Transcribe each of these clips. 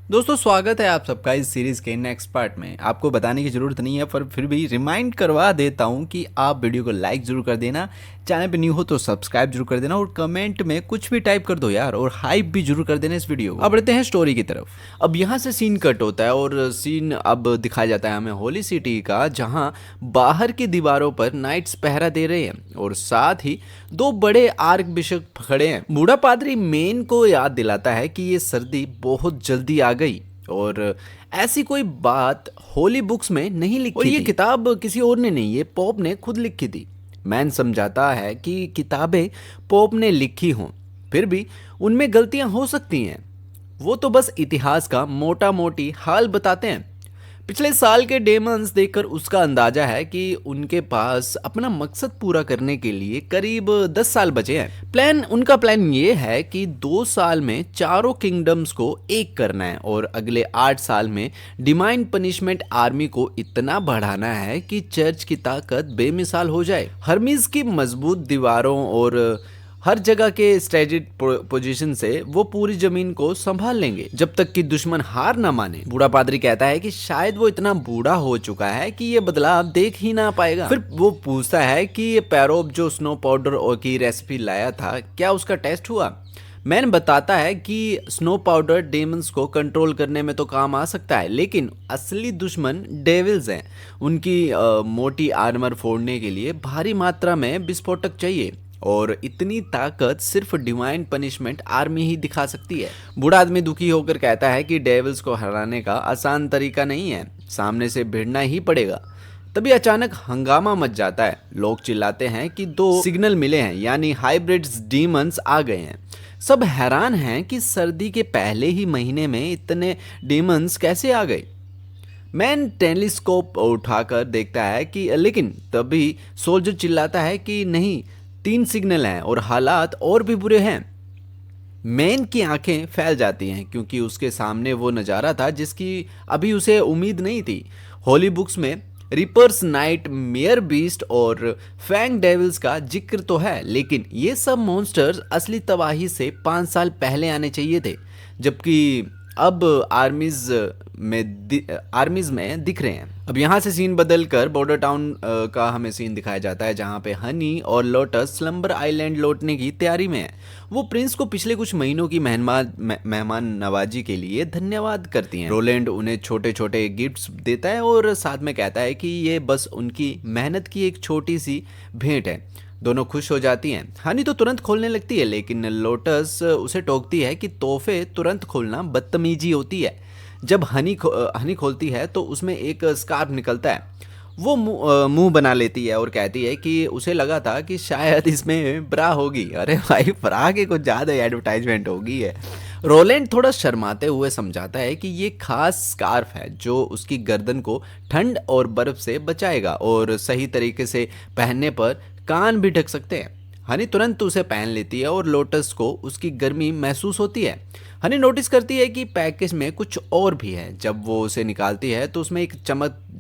दोस्तों स्वागत है आप सबका इस सीरीज के नेक्स्ट पार्ट में। आपको बताने की ज़रूरत नहीं है पर फिर भी रिमाइंड करवा देता हूं कि आप वीडियो को लाइक ज़रूर कर देना, चैनल पे न्यू हो तो सब्सक्राइब जरूर कर देना और कमेंट में कुछ भी टाइप कर दो यार, और हाइप भी जरूर कर देना इस वीडियो को। अब बढ़ते हैं स्टोरी की तरफ। अब यहाँ से सीन कट होता है और सीन अब दिखाया जाता है हमें होली सिटी का, जहाँ बाहर की दीवारों पर नाइट्स पहरा दे रहे हैं और साथ ही दो बड़े आर्क बिशप खड़े हैं। बूढ़ा पादरी मेन को याद दिलाता है कि ये सर्दी बहुत जल्दी आ गई और ऐसी कोई बात होली बुक्स में नहीं लिखी और ये किताब किसी और ने नहीं, ये पोप ने खुद लिखी थी। मैन समझाता है कि किताबें पोप ने लिखी हों फिर भी उनमें गलतियां हो सकती हैं, वो तो बस इतिहास का मोटा मोटी हाल बताते हैं। पिछले साल के डेमन्स देखकर उसका अंदाजा है कि उनके पास अपना मकसद पूरा करने के लिए करीब 10 साल बचे हैं। उनका प्लान ये है कि 2 साल में चारों किंगडम्स को एक करना है और अगले 8 साल में डिवाइन पनिशमेंट आर्मी को इतना बढ़ाना है कि चर्च की ताकत बेमिसाल हो जाए। हर्मीज की मजबूत दीवारों और हर जगह के स्ट्रेटेजिक पोजीशन से वो पूरी जमीन को संभाल लेंगे जब तक कि दुश्मन हार ना माने। बूढ़ा पादरी कहता है कि शायद वो इतना बूढ़ा हो चुका है कि ये बदलाव देख ही ना पाएगा। फिर वो पूछता है कि ये पैरोब जो स्नो पाउडर और की रेसिपी लाया था, क्या उसका टेस्ट हुआ? मैन बताता है कि स्नो पाउडर डेमन्स को कंट्रोल करने में तो काम आ सकता है, लेकिन असली दुश्मन डेविल्स हैं। उनकी मोटी आर्मर फोड़ने के लिए भारी मात्रा में विस्फोटक चाहिए और इतनी ताकत सिर्फ डिवाइन पनिशमेंट आर्मी ही दिखा सकती है। बूढ़ा आदमी दुखी होकर कहता है कि डेविल्स को हराने का आसान तरीका नहीं है, सामने से भिड़ना ही पड़ेगा। तभी अचानक हंगामा मच जाता है। लोग चिल्लाते हैं कि 2 सिग्नल मिले हैं, यानी हाइब्रिड्स डीमंस आ गए हैं। सब हैरान हैं कि सर्दी के पहले ही महीने में इतने डीमंस कैसे आ गए। मैन टेलीस्कोप उठाकर देखता है कि लेकिन तभी सोल्जर चिल्लाता है कि नहीं, 3 सिग्नल हैं और हालात और भी बुरे हैं। मैन की आंखें फैल जाती हैं क्योंकि उसके सामने वो नज़ारा था जिसकी अभी उसे उम्मीद नहीं थी। होली बुक्स में रिपर्स नाइट, मेयर बीस्ट और फैंग डेविल्स का जिक्र तो है, लेकिन ये सब मॉन्स्टर्स असली तबाही से 5 साल पहले आने चाहिए थे, जबकि अब आर्मीज में दिख रहे हैं। अब यहाँ से सीन बदल कर बॉर्डर टाउन का हमें सीन दिखाया जाता है, जहाँ पे हनी और लोटस स्लम्बर आइलैंड लौटने की तैयारी में है। वो प्रिंस को पिछले कुछ महीनों की मेहमान नवाजी के लिए धन्यवाद करती हैं। रोलैंड उन्हें छोटे छोटे गिफ्ट्स देता है और साथ में कहता है कि ये बस उनकी मेहनत की एक छोटी सी भेंट है। दोनों खुश हो जाती हैं। हनी तो तुरंत खोलने लगती है, लेकिन लोटस उसे टोकती है कि तोहफे तुरंत खोलना बदतमीजी होती है। जब हनी खोलती है तो उसमें एक स्कार्फ निकलता है। वो मुंह बना लेती है और कहती है कि उसे लगा था कि शायद इसमें ब्रा होगी। अरे भाई, ब्रा के कुछ ज़्यादा एडवर्टाइजमेंट होगी है। रोलैंड थोड़ा शर्माते हुए समझाता है कि ये खास स्कार्फ है जो उसकी गर्दन को ठंड और बर्फ से बचाएगा और सही तरीके से पहनने पर कान भी ढक सकते हैं। हनी तुरंत उसे पहन लेती है और लोटस को उसकी गर्मी महसूस होती है। हनी नोटिस करती है कि पैकेज में कुछ और भी है। जब वो उसे निकालती है तो उसमें एक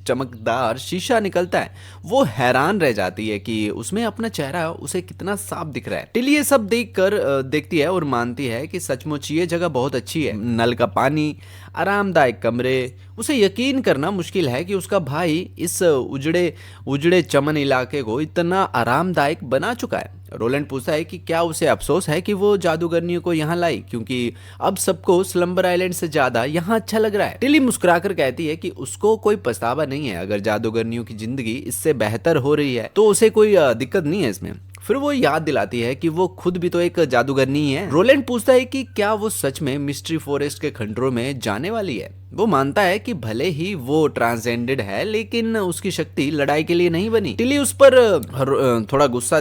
चमकदार शीशा निकलता है। वो हैरान रह जाती है कि उसमें अपना चेहरा उसे कितना साफ दिख रहा है। टिली ये सब देखती है और मानती है कि सचमुच ये जगह बहुत अच्छी है। नल का पानी, आरामदायक कमरे। उसे यकीन करना मुश्किल है कि उसका भाई इस उजड़े चमन इलाके को इतना आरामदायक बना चुका है। रोलैंड पूछता है कि क्या उसे अफसोस है कि वो जादूगरनियों को यहाँ लाई, क्योंकि अब सबको स्लम्बर आइलैंड से ज्यादा यहाँ अच्छा लग रहा है। टिली मुस्कुराकर कहती है कि उसको कोई पछतावा नहीं है। अगर जादूगरनियों की जिंदगी इससे बेहतर हो रही है तो उसे कोई दिक्कत नहीं है इसमें। फिर वो याद दिलाती है कि वो खुद भी तो एक जादूगरनी ही है। रोलैंड पूछता है कि क्या वो सच में मिस्ट्री फॉरेस्ट के खंडरों में जाने वाली है। वो मानता है कि भले ही वो ट्रांसेंडेड है, लेकिन उसकी शक्ति लड़ाई के लिए नहीं बनी। टिली उस पर थोड़ा गुस्सा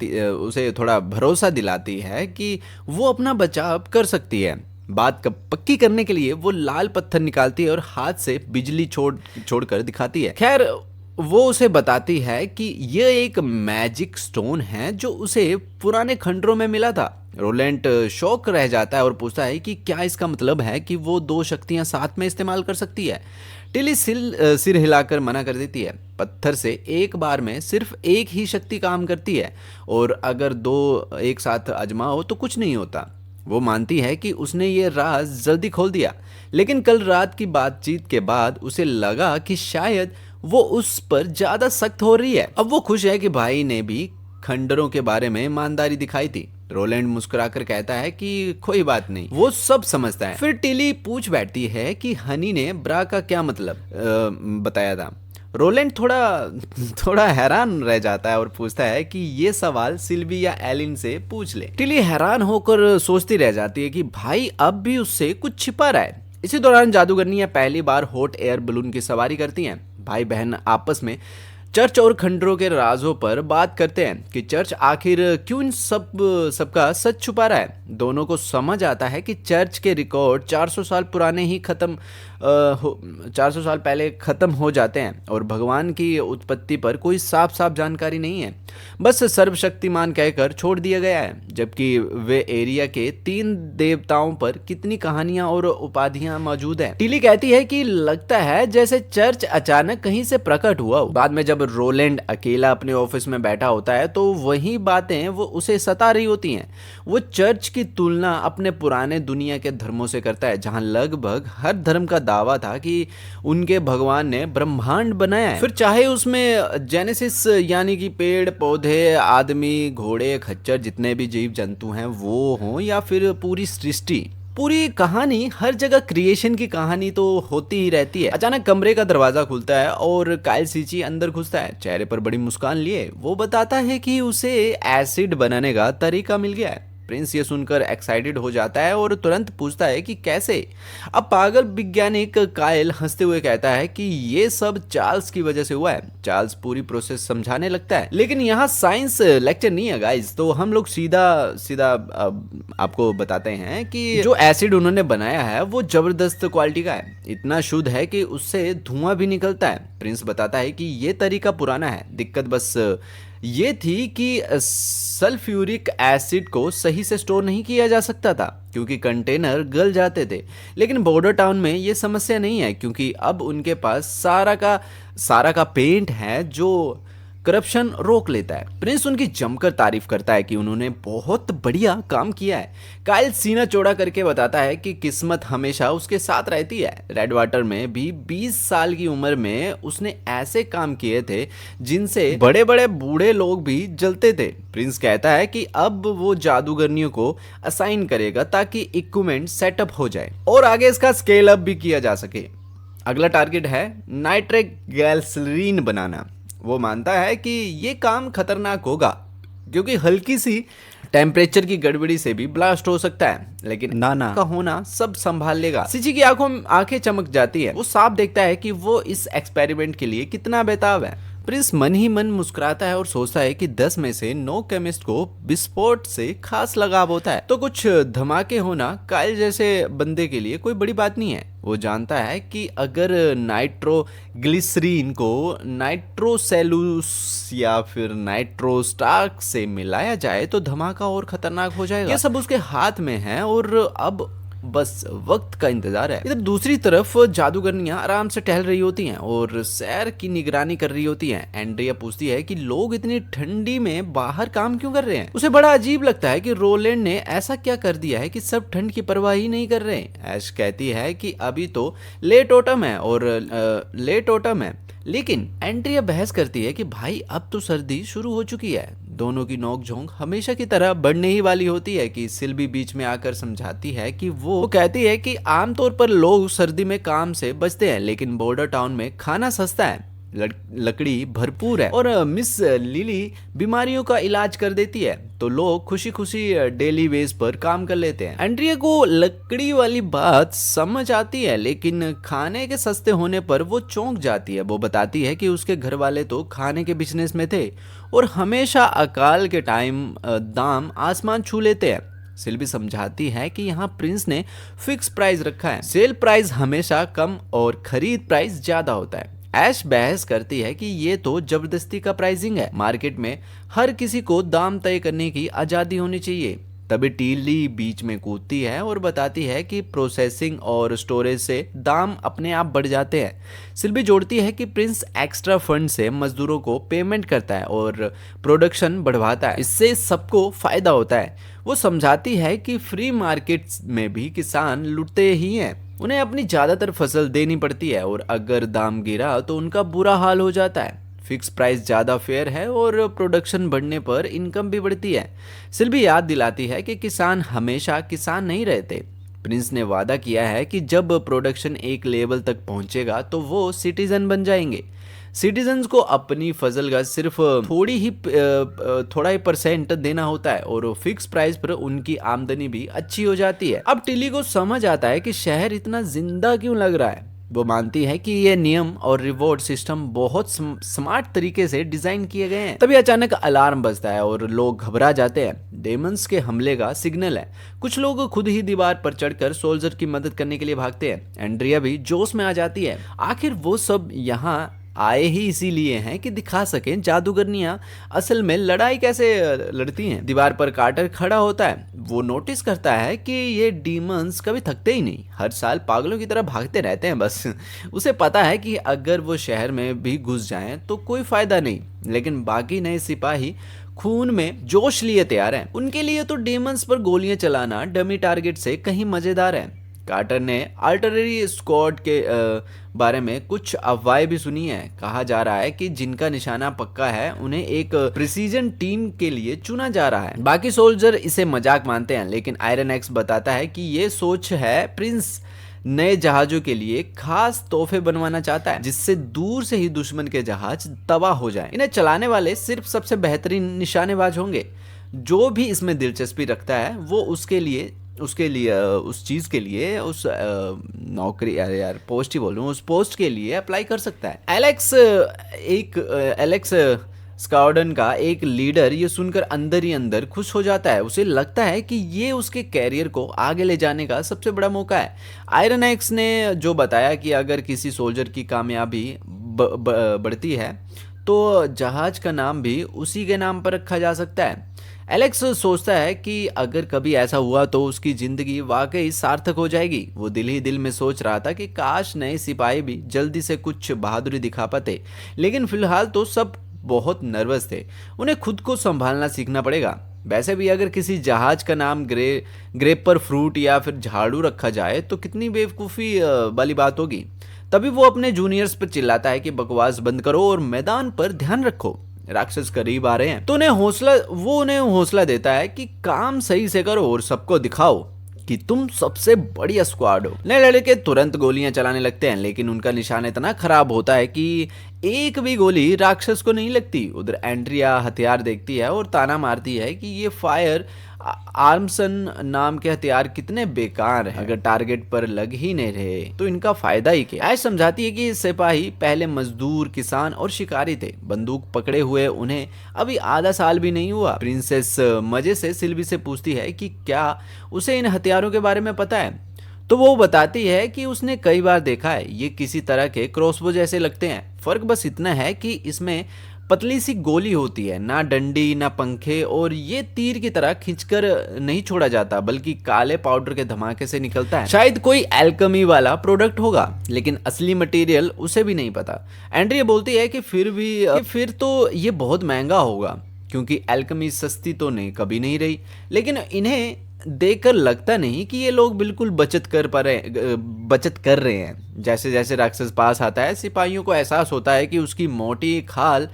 उसे थोड़ा भरोसा दिलाती है कि वो अपना बचाव कर सकती है। बात पक्की करने के लिए वो लाल पत्थर निकालती है और हाथ से बिजली छोड़कर दिखाती है। खैर, वो उसे बताती है कि यह एक मैजिक स्टोन है जो उसे पुराने खंडरों में मिला था। रोलैंड शौक रह जाता है और पूछता है कि क्या इसका मतलब है कि वो 2 शक्तियां साथ में इस्तेमाल कर सकती है। टिली सिर हिलाकर मना कर देती है। पत्थर से एक बार में सिर्फ एक ही शक्ति काम करती है और अगर 2 एक साथ आजमाओ तो कुछ नहीं होता। वो मानती है कि उसने ये राज जल्दी खोल दिया, लेकिन कल रात की बातचीत के बाद उसे लगा कि शायद वो उस पर ज्यादा सख्त हो रही है। अब वो खुश है कि भाई ने भी खंडरों के बारे में ईमानदारी दिखाई थी। रोलैंड मुस्कुराकर कहता है कि कोई बात नहीं, वो सब समझता है। फिर टिली पूछ बैठती है कि हनी ने ब्रा का क्या मतलब बताया था। रोलैंड थोड़ा हैरान रह जाता है और पूछता है कि ये सवाल सिल्वी या एलिन से पूछ ले। टिली हैरान होकर सोचती रह जाती है कि भाई अब भी उससे कुछ छिपा रहा है। इसी दौरान जादूगरनियां पहली बार हॉट एयर बलून की सवारी करती हैं। भाई बहन आपस में चर्च और खंडरों के राजों पर बात करते हैं कि चर्च आखिर क्यों इन सबका सच छुपा रहा है। दोनों को समझ आता है कि चर्च के रिकॉर्ड 400 साल पुराने ही 400 साल पहले खत्म हो जाते हैं और भगवान की उत्पत्ति पर कोई साफ साफ जानकारी नहीं है, बस सर्वशक्तिमान कहकर छोड़ दिया गया है। जबकि वे एरिया के 3 देवताओं पर कितनी कहानियां और उपाधियां मौजूद हैं। टिली कहती है कि लगता है जैसे चर्च अचानक कहीं से प्रकट हुआ। बाद में जब रोलैंड अकेला अपने ऑफिस में बैठा होता है तो वही बातें वो उसे सता रही होती हैं। वो चर्च की तुलना अपने पुराने दुनिया के धर्मों से करता है, जहां लगभग हर धर्म का दावा था कि उनके भगवान ने ब्रह्मांड बनाया है। फिर चाहे उसमें जेनेसिस यानी कि पेड़ पौधे, आदमी, घोड़े, खच्चर, जितने भी जीव जंतु हैं वो हों, या फिर पूरी सृष्टि, पूरी कहानी, हर जगह क्रिएशन की कहानी तो होती ही रहती है। अचानक कमरे का दरवाजा खुलता है और काइल सीची अंदर घुसता है, चेहरे पर बड़ी मुस्कान लिए। वो बताता है कि उसे एसिड बनाने का तरीका मिल गया है। प्रिंस ये सुनकर एक्साइटेड हो जाता है और तुरंत पूछता है कि कैसे। अब पागल वैज्ञानिक काइल हंसते हुए कहता है कि ये सब चार्ल्स की वजह से हुआ है। चार्ल्स पूरी प्रोसेस समझाने लगता है, लेकिन यहाँ साइंस लेक्चर नहीं है गाइस, तो हम लोग सीधा आपको बताते हैं कि जो एसिड उन्होंने बनाया है वो जबरदस्त क्वालिटी का है, इतना शुद्ध है कि उससे धुआं भी निकलता है। प्रिंस बताता है कि ये तरीका पुराना है, दिक्कत बस ये थी कि सल्फ्यूरिक एसिड को सही से स्टोर नहीं किया जा सकता था क्योंकि कंटेनर गल जाते थे। लेकिन बॉर्डर टाउन में ये समस्या नहीं है क्योंकि अब उनके पास सारा का पेंट है जो करप्शन रोक लेता है। प्रिंस उनकी जमकर तारीफ करता है कि उन्होंने बहुत बढ़िया काम किया है। काइल सीना चौड़ा करके बताता है कि किस्मत हमेशा उसके साथ रहती है। रेड वाटर में भी 20 साल की उम्र में उसने ऐसे काम किए थे जिनसे बड़े बड़े बूढ़े लोग भी जलते थे। प्रिंस कहता है कि अब वो जादूगरनियों को असाइन करेगा ताकि इक्विपमेंट सेटअप हो जाए और आगे इसका स्केल अप भी किया जा सके। अगला टारगेट है नाइट्रोग्लिसरीन बनाना। वो मानता है कि ये काम खतरनाक होगा क्योंकि हल्की सी टेम्परेचर की गड़बड़ी से भी ब्लास्ट हो सकता है, लेकिन नाना का होना सब संभाल लेगा। सिची की आंखें चमक जाती है। वो साफ देखता है कि वो इस एक्सपेरिमेंट के लिए कितना बेताब है। प्रिंस मन ही मन मुस्कुराता है और सोचता है कि 10 में से 9 केमिस्ट को विस्फोट से खास लगाव होता है, तो कुछ धमाके होना काइल जैसे बंदे के लिए कोई बड़ी बात नहीं है। वो जानता है कि अगर नाइट्रोग्लिसरीन को नाइट्रोसेलुस या फिर नाइट्रोस्टार्क से मिलाया जाए तो धमाका और खतरनाक हो जाएगा। ये सब उसके हाथ में है और अब बस वक्त का इंतजार है। इधर दूसरी तरफ जादूगरनियां आराम से टहल रही होती हैं और सैर की निगरानी कर रही होती हैं। एंड्रिया पूछती है कि लोग इतनी ठंडी में बाहर काम क्यों कर रहे हैं। उसे बड़ा अजीब लगता है कि रोलैंड ने ऐसा क्या कर दिया है कि सब ठंड की परवाह ही नहीं कर रहे। ऐश कहती है कि अभी तो लेट ऑटम है, लेकिन एंड्रिया बहस करती है कि भाई अब तो सर्दी शुरू हो चुकी है। दोनों की नोकझोंक हमेशा की तरह बढ़ने ही वाली होती है कि सिल्वी बीच में आकर समझाती है कि वो कहती है कि आमतौर पर लोग सर्दी में काम से बचते हैं, लेकिन बॉर्डर टाउन में खाना सस्ता है, लकड़ी भरपूर है और मिस लिली बीमारियों का इलाज कर देती है, तो लोग खुशी खुशी डेली बेस पर काम कर लेते हैं। एंड्रिया को लकड़ी वाली बात समझ आती है, लेकिन खाने के सस्ते होने पर वो चौंक जाती है। वो बताती है कि उसके घर वाले तो खाने के बिजनेस में थे और हमेशा अकाल के टाइम दाम आसमान छू लेते हैं। सिल्वी समझाती है कि यहाँ प्रिंस ने फिक्स प्राइस रखा है, सेल प्राइस हमेशा कम और खरीद प्राइस ज्यादा होता है। ऐश बहस करती है कि ये तो जबरदस्ती का प्राइसिंग है, मार्केट में हर किसी को दाम तय करने की आजादी होनी चाहिए। तभी टीली बीच में कूदती है और बताती है कि प्रोसेसिंग और स्टोरेज से दाम अपने आप बढ़ जाते हैं। सिल्वी जोड़ती है कि प्रिंस एक्स्ट्रा फंड से मजदूरों को पेमेंट करता है और प्रोडक्शन बढ़वाता है, इससे सबको फायदा होता है। वो समझाती है कि फ्री मार्केट में भी किसान लुटते ही हैं, उन्हें अपनी ज़्यादातर फसल देनी पड़ती है और अगर दाम गिरा तो उनका बुरा हाल हो जाता है। फिक्स प्राइस ज़्यादा फेयर है और प्रोडक्शन बढ़ने पर इनकम भी बढ़ती है। सिल्वी याद दिलाती है कि किसान हमेशा किसान नहीं रहते। प्रिंस ने वादा किया है कि जब प्रोडक्शन एक लेवल तक पहुंचेगा तो वो सिटीजन बन जाएंगे। सिटीजन्स को अपनी फसल का सिर्फ थोड़ा ही परसेंट देना होता है और फिक्स प्राइस पर उनकी आमदनी भी अच्छी हो जाती है। अब टिली को समझ आता है कि शहर इतना जिंदा क्यों लग रहा है। वो मानती है कि ये नियम और रिवॉर्ड सिस्टम बहुत स्मार्ट तरीके से डिजाइन किए गए हैं। तभी अचानक अलार्म बजता है और लोग घबरा जाते हैं। डेमंस के हमले का सिग्नल है। कुछ लोग खुद ही दीवार पर चढ़कर सोल्जर की मदद करने के लिए भागते हैं। एंड्रिया भी जोश में आ जाती है। आखिर वो सब यहाँ आए ही इसीलिए हैं कि दिखा सकें जादूगरनियां असल में लड़ाई कैसे लड़ती हैं। दीवार पर कार्टर खड़ा होता है। वो नोटिस करता है कि ये डीमंस कभी थकते ही नहीं, हर साल पागलों की तरह भागते रहते हैं बस। उसे पता है कि अगर वो शहर में भी घुस जाएं तो कोई फायदा नहीं, लेकिन बाकी नए सिपाही खून में जोश लिए तैयार हैं। उनके लिए तो डीमंस पर गोलियां चलाना डमी टारगेट से कहीं मजेदार है। कार्टर ने आर्टिलरी स्क्वाड के बारे में कुछ अफवाहें भी सुनी है। कहा जा रहा है कि जिनका निशाना पक्का है उन्हें एक प्रिसीजन टीम के लिए चुना जा रहा है। बाकी सोल्जर इसे मजाक मानते हैं, लेकिन आयरन एक्स बताता है कि ये सोच है प्रिंस नए जहाजों के लिए खास तोहफे बनवाना चाहता है, जिससे दूर से ही दुश्मन के जहाज तबाह हो जाएं। इन्हें चलाने वाले सिर्फ सबसे बेहतरीन निशानेबाज होंगे। जो भी इसमें दिलचस्पी रखता है वो उस चीज़ के लिए उस नौकरी यार पोस्ट ही बोलूँ उस पोस्ट के लिए अप्लाई कर सकता है। एलेक्स स्काउडन का एक लीडर ये सुनकर अंदर ही अंदर खुश हो जाता है। उसे लगता है कि ये उसके कैरियर को आगे ले जाने का सबसे बड़ा मौका है। आयरन एक्स ने जो बताया कि अगर किसी सोल्जर की कामयाबी बढ़ती है तो जहाज का नाम भी उसी के नाम पर रखा जा सकता है। एलेक्स सोचता है कि अगर कभी ऐसा हुआ तो उसकी जिंदगी वाकई सार्थक हो जाएगी। वो दिल ही दिल में सोच रहा था कि काश नए सिपाही भी जल्दी से कुछ बहादुरी दिखा पाते, लेकिन फिलहाल तो सब बहुत नर्वस थे। उन्हें खुद को संभालना सीखना पड़ेगा। वैसे भी अगर किसी जहाज का नाम ग्रेप पर फ्रूट या फिर झाड़ू रखा जाए तो कितनी बेवकूफ़ी वाली बात होगी। तभी वो अपने जूनियर्स पर चिल्लाता है कि बकवास बंद करो और मैदान पर ध्यान रखो, राक्षस करीब आ रहे हैं। तो उन्हें हौसला देता है कि काम सही से करो और सबको दिखाओ कि तुम सबसे बढ़िया स्क्वाड हो। नए लड़के तुरंत गोलियां चलाने लगते हैं, लेकिन उनका निशाना इतना खराब होता है कि एक भी गोली राक्षस को नहीं लगती। उधर एंड्रिया हथियार देखती है और ताना मारती है कि ये फायर आर्मसन नाम के हथियार कितने बेकार हैं। अगर टारगेट पर लग ही नहीं रहे तो इनका फायदा ही क्या। ऐश समझाती है कि सिपाही पहले मजदूर, किसान और शिकारी थे। बंदूक पकड़े हुए उन्हें अभी आधा साल भी नहीं हुआ। प्रिंसेस मजे से सिल्वी से पूछती है कि क्या उसे इन हथियारों के बारे में पता है, तो वो बताती है कि उसने कई बार देखा है। ये किसी तरह के क्रॉसबो जैसे लगते हैं। फर्क बस इतना है कि इसमें पतली सी गोली होती है, ना डंडी ना पंखे, और ये तीर की तरह खींचकर नहीं छोड़ा जाता बल्कि काले पाउडर के धमाके से निकलता है। शायद कोई एल्केमी वाला प्रोडक्ट होगा, लेकिन असली मटेरियल उसे भी नहीं पता। एंड्रिया बोलती है कि फिर तो ये बहुत महंगा होगा, क्योंकि एल्केमी सस्ती तो नहीं कभी नहीं रही। लेकिन इन्हें देखकर लगता नहीं कि ये लोग बिल्कुल बचत कर रहे हैं। जैसे जैसे राक्षस पास आता है, सिपाहियों को एहसास होता है कि उसकी मोटी खाल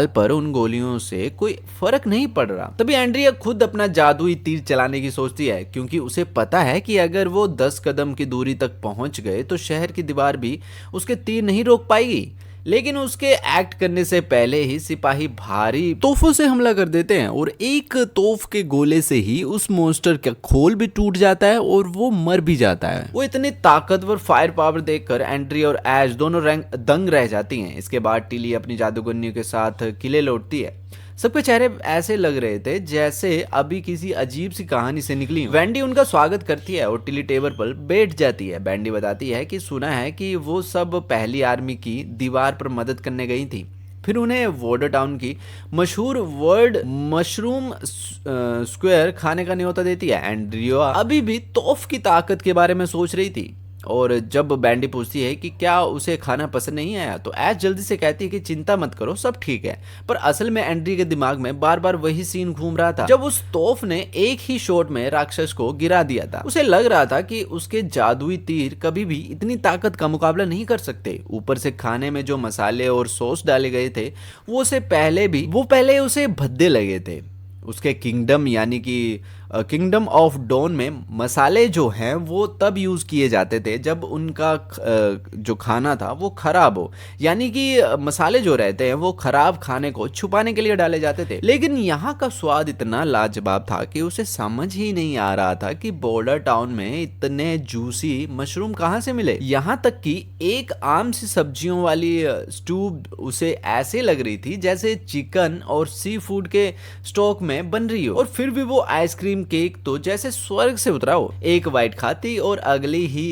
पर उन गोलियों से कोई फर्क नहीं पड़ रहा। तभी एंड्रिया खुद अपना जादुई तीर चलाने की सोचती है, क्योंकि उसे पता है कि अगर वो 10 कदम की दूरी तक पहुंच गए तो शहर की दीवार भी उसके तीर नहीं रोक पाएगी। लेकिन उसके एक्ट करने से पहले ही सिपाही भारी तोपों से हमला कर देते हैं और एक तोप के गोले से ही उस मॉन्स्टर का खोल भी टूट जाता है और वो मर भी जाता है। वो इतनी ताकतवर फायर पावर देखकर एंड्रिया और ऐश दोनों दंग रह जाती हैं। इसके बाद टिली अपनी जादूगरनियों के साथ किले लौटती है। सबके चेहरे ऐसे लग रहे थे जैसे अभी किसी अजीब सी कहानी से निकली हो। वैंडी उनका स्वागत करती है और टिली टेबल पर बैठ जाती है। वैंडी बताती है कि सुना है कि वो सब पहली आर्मी की दीवार पर मदद करने गई थी, फिर उन्हें वॉर्डर टाउन की मशहूर वर्ड मशरूम स्क्वायर खाने का न्योता देती है। एंड्रिया अभी भी तोफ की ताकत के बारे में सोच रही थी, और जब बैंडी पूछती है कि क्या उसे खाना पसंद नहीं आया, तो ऐश जल्दी से कहती है कि चिंता मत करो, सब ठीक है। पर असल में एंड्री के दिमाग में बार बार वही सीन घूम रहा था जब उस तोफ ने एक ही शॉट में राक्षस को गिरा दिया था। उसे लग रहा था कि उसके जादुई तीर कभी भी इतनी ताकत का मुकाबला नहीं कर सकते। ऊपर से खाने में जो मसाले और सॉस डाले गए थे वो पहले उसे भद्दे लगे थे। उसके किंगडम यानी कि किंगडम ऑफ डॉन में मसाले जो हैं वो तब यूज़ किए जाते थे जब उनका जो खाना था वो खराब हो, यानी कि मसाले जो रहते हैं वो खराब खाने को छुपाने के लिए डाले जाते थे। लेकिन यहाँ का स्वाद इतना लाजवाब था कि उसे समझ ही नहीं आ रहा था कि बॉर्डर टाउन में इतने जूसी मशरूम कहाँ से मिले। यहाँ तक कि एक आम सी सब्जियों वाली स्टू उसे ऐसे लग रही थी जैसे चिकन और सी फूड के स्टॉक में बन रही हो, और फिर भी वो आइसक्रीम केक तो जैसे स्वर्ग से उतरा हो। एक बाइट खाती और अगली ही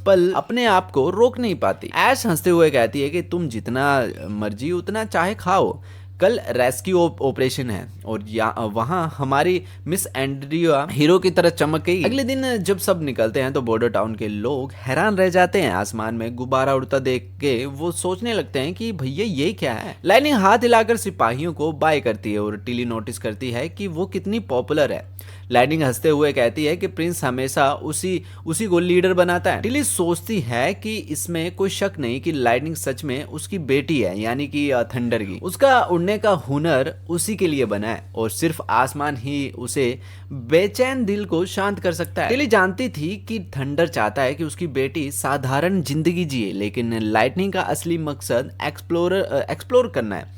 पल अपने आप को रोक नहीं पाती। ऐश हंसते हुए कहती है कि तुम जितना मर्जी उतना चाहे खाओ, कल रेस्क्यू ऑपरेशन है और वहाँ हमारी मिस एंड्रिया हीरो की तरह चमक गई। अगले दिन जब सब निकलते हैं तो बॉर्डर टाउन के लोग हैरान रह जाते हैं। आसमान में गुब्बारा उड़ता देख के वो सोचने लगते हैं कि भैया ये क्या है। लाइनिंग हाथ हिलाकर सिपाहियों को बाय करती है और टिली नोटिस करती है कि वो कितनी पॉपुलर है। लाइनिंग हंसते हुए कहती है कि प्रिंस हमेशा उसी को लीडर बनाता है। टिली सोचती है कि इसमें कोई शक नहीं कि लाइटनिंग सच में उसकी बेटी है, यानी कि थंडर की। उसका उड़ने का हुनर उसी के लिए बना है और सिर्फ आसमान ही उसे बेचैन दिल को शांत कर सकता है। टिली जानती थी कि थंडर चाहता है कि उसकी बेटी साधारण जिंदगी जिए, लेकिन लाइटनिंग का असली मकसद एक्सप्लोर करना है